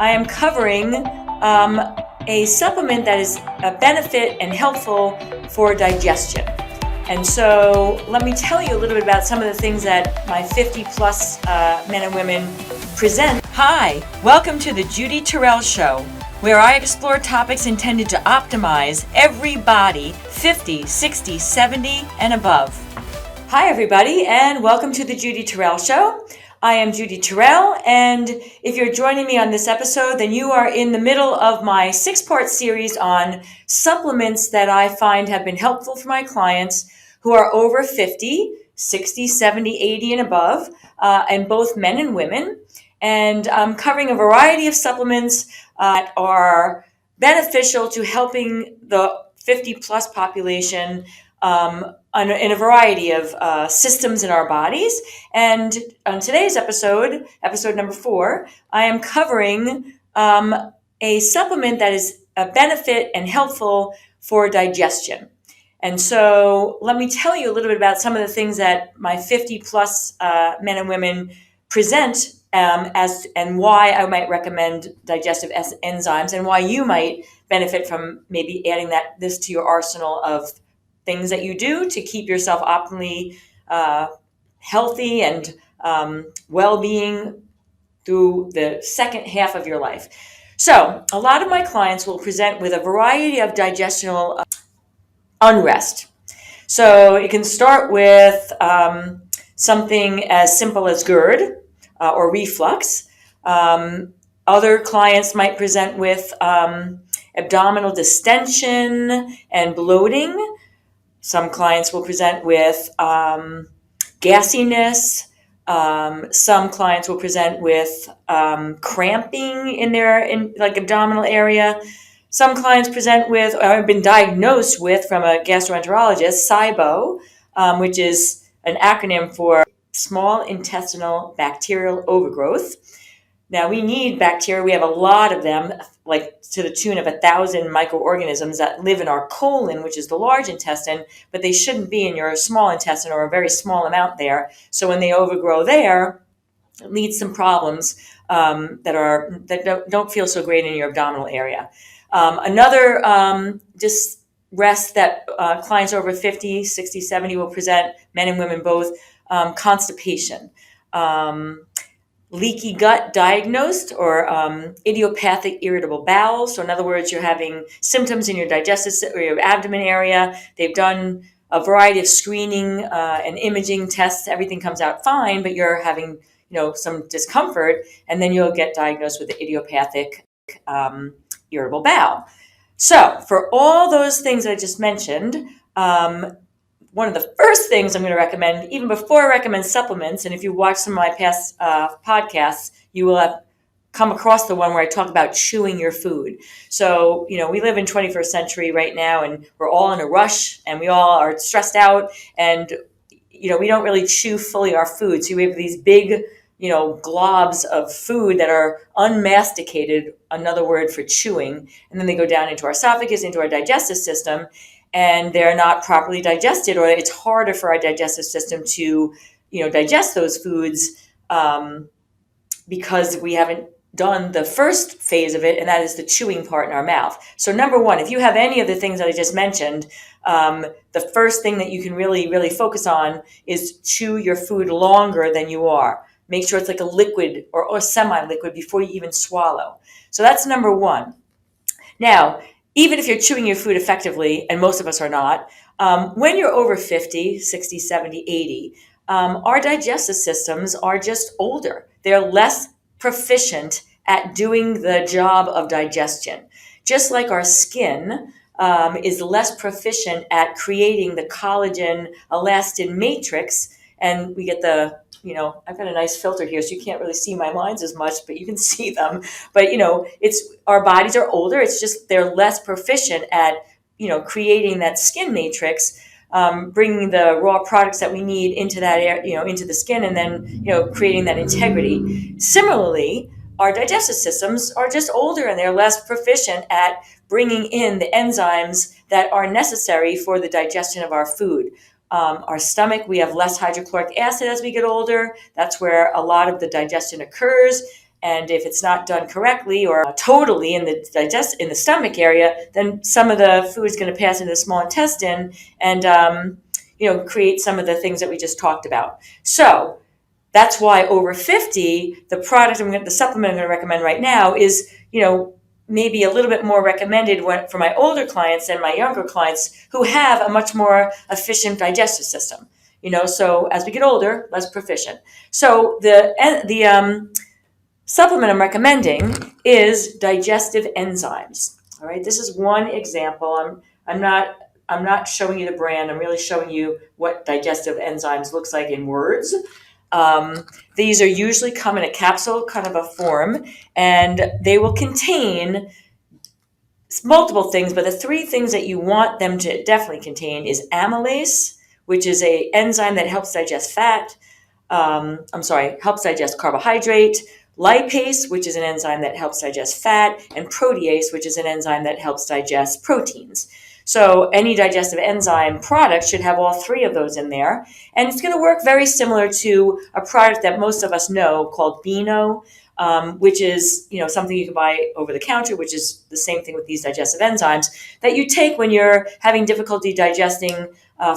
I am covering a supplement that is a benefit and helpful for digestion. And so let me tell you a little bit about some of the things that my 50 plus men and women present. Hi, welcome to the Judy Torel Show, where I explore topics intended to optimize every body 50, 60, 70, and above. Hi, everybody, and welcome to the Judy Torel Show. I am Judy Torel, and if you're joining me on this episode, then you are in the middle of my 6-part series on supplements that I find have been helpful for my clients who are over 50, 60, 70, 80, and above, and both men and women. And I'm covering a variety of supplements that are beneficial to helping the 50 plus population in a variety of systems in our bodies. And on today's episode number 4, I am covering a supplement that is a benefit and helpful for digestion. And so let me tell you a little bit about some of the things that my 50 plus men and women present as and why I might recommend digestive enzymes and why you might benefit from maybe adding this to your arsenal of things that you do to keep yourself optimally healthy and well-being through the second half of your life. So a lot of my clients will present with a variety of digestional unrest. So it can start with something as simple as GERD or reflux. Other clients might present with abdominal distension and bloating. Some clients will present with gassiness. Some clients will present with cramping in their abdominal area. Some clients present with, or have been diagnosed with from a gastroenterologist, SIBO, which is an acronym for small intestinal bacterial overgrowth. Now, we need bacteria. We have a lot of them, like to the tune of 1,000 microorganisms that live in our colon, which is the large intestine, but they shouldn't be in your small intestine or a very small amount there. So when they overgrow there, it leads to some problems that don't feel so great in your abdominal area. Another distress that clients over 50, 60, 70 will present, men and women both, constipation. Leaky gut diagnosed, or idiopathic irritable bowel. So in other words, you're having symptoms in your digestive or your abdomen area. They've done a variety of screening and imaging tests. Everything comes out fine, but you're having some discomfort, and then you'll get diagnosed with the idiopathic irritable bowel. So for all those things that I just mentioned, one of the first things I'm going to recommend, even before I recommend supplements, and if you watch some of my past podcasts, you will have come across the one where I talk about chewing your food. So, we live in 21st century right now, and we're all in a rush, and we all are stressed out, and, we don't really chew fully our food. So we have these big, globs of food that are unmasticated, another word for chewing, and then they go down into our esophagus, into our digestive system, and they're not properly digested, or it's harder for our digestive system to, digest those foods because we haven't done the first phase of it, and that is the chewing part in our mouth. So number one, if you have any of the things that I just mentioned, the first thing that you can really, really focus on is chew your food longer than you are. Make sure it's like a liquid or semi-liquid before you even swallow. So that's number one. Now, even if you're chewing your food effectively, and most of us are not, when you're over 50, 60, 70, 80, our digestive systems are just older. They're less proficient at doing the job of digestion. Just like our skin is less proficient at creating the collagen elastin matrix, and we get I've got a nice filter here, so you can't really see my lines as much, but you can see them. But, it's our bodies are older. It's just they're less proficient at, creating that skin matrix, bringing the raw products that we need into that air, into the skin, and then, creating that integrity. Similarly, our digestive systems are just older, and they're less proficient at bringing in the enzymes that are necessary for the digestion of our food. Our stomach, we have less hydrochloric acid as we get older. That's where a lot of the digestion occurs. And if it's not done correctly or totally in the stomach area, then some of the food is going to pass into the small intestine and create some of the things that we just talked about. So that's why over 50, the supplement I'm going to recommend right now is, maybe a little bit more recommended for my older clients than my younger clients who have a much more efficient digestive system. So as we get older, less proficient. So the supplement I'm recommending is digestive enzymes. All right, this is one example. I'm not showing you the brand. I'm really showing you what digestive enzymes looks like in words. These are usually come in a capsule kind of a form, and they will contain multiple things, but the three things that you want them to definitely contain is amylase, which is an enzyme that helps digest fat. Helps digest carbohydrate. Lipase, which is an enzyme that helps digest fat, and protease, which is an enzyme that helps digest proteins. So any digestive enzyme product should have all three of those in there. And it's going to work very similar to a product that most of us know called Beano, which is something you can buy over the counter, which is the same thing with these digestive enzymes that you take when you're having difficulty digesting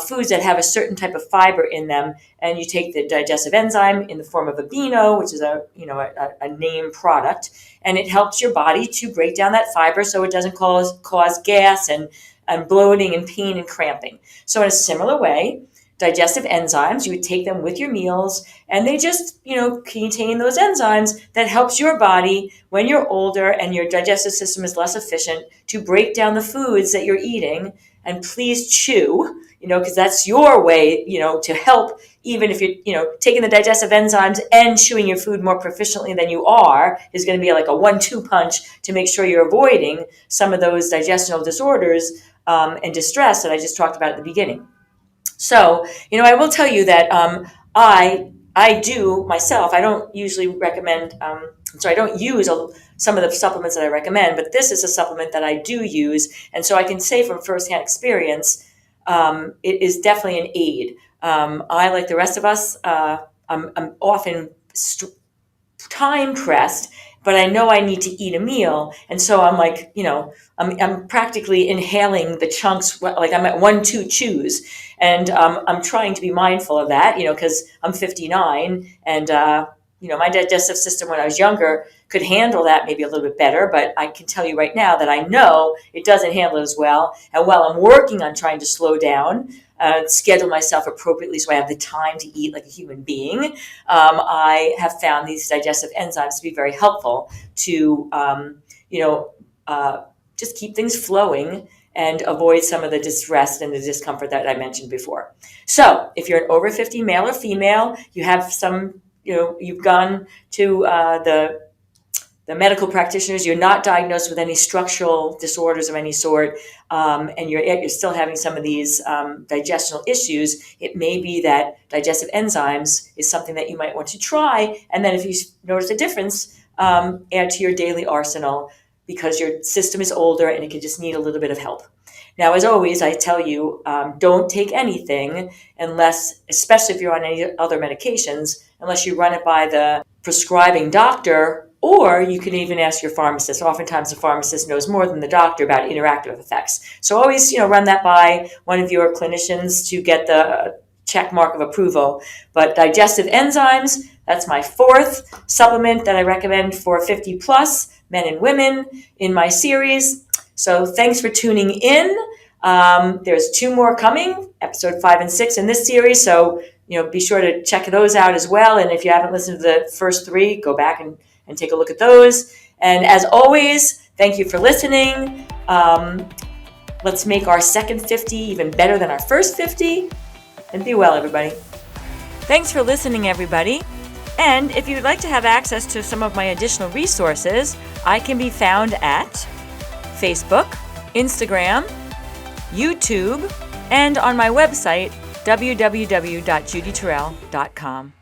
foods that have a certain type of fiber in them. And you take the digestive enzyme in the form of a Beano, which is a name product, and it helps your body to break down that fiber so it doesn't cause gas and bloating and pain and cramping. So in a similar way, digestive enzymes, you would take them with your meals, and they just, contain those enzymes that helps your body when you're older and your digestive system is less efficient to break down the foods that you're eating. And please chew, because that's your way, to help, even if you're, taking the digestive enzymes and chewing your food more proficiently than you are, is going to be like a 1-2 punch to make sure you're avoiding some of those digestional disorders and distress that I just talked about at the beginning. So, I will tell you that I do myself. I don't usually recommend, I don't use some of the supplements that I recommend, but this is a supplement that I do use. And so I can say from firsthand experience, it is definitely an aid. I, like the rest of us, I'm often time pressed, but I know I need to eat a meal. And so I'm like, I'm practically inhaling the chunks, like I'm at 1-2 chews. And I'm trying to be mindful of that, because I'm 59 and, my digestive system when I was younger could handle that maybe a little bit better, but I can tell you right now that I know it doesn't handle it as well. And while I'm working on trying to slow down, schedule myself appropriately so I have the time to eat like a human being, I have found these digestive enzymes to be very helpful to, just keep things flowing and avoid some of the distress and the discomfort that I mentioned before. So if you're an over 50 male or female, you have some, you've gone to the medical practitioners, you're not diagnosed with any structural disorders of any sort, and you're still having some of these digestional issues, it may be that digestive enzymes is something that you might want to try. And then if you notice a difference, add to your daily arsenal, because your system is older and it could just need a little bit of help. Now, as always, I tell you, don't take anything unless, especially if you're on any other medications, unless you run it by the prescribing doctor, or you can even ask your pharmacist. Oftentimes the pharmacist knows more than the doctor about interactive effects. So always, run that by one of your clinicians to get the check mark of approval. But digestive enzymes, that's my fourth supplement that I recommend for 50 plus men and women in my series. So thanks for tuning in. There's 2 more coming, episode 5 and 6 in this series. So, be sure to check those out as well. And if you haven't listened to the first 3, go back and take a look at those. And as always, thank you for listening. Let's make our second 50 even better than our first 50. And be well, everybody. Thanks for listening, everybody. And if you'd like to have access to some of my additional resources, I can be found at Facebook, Instagram, YouTube, and on my website, www.judytorel.com.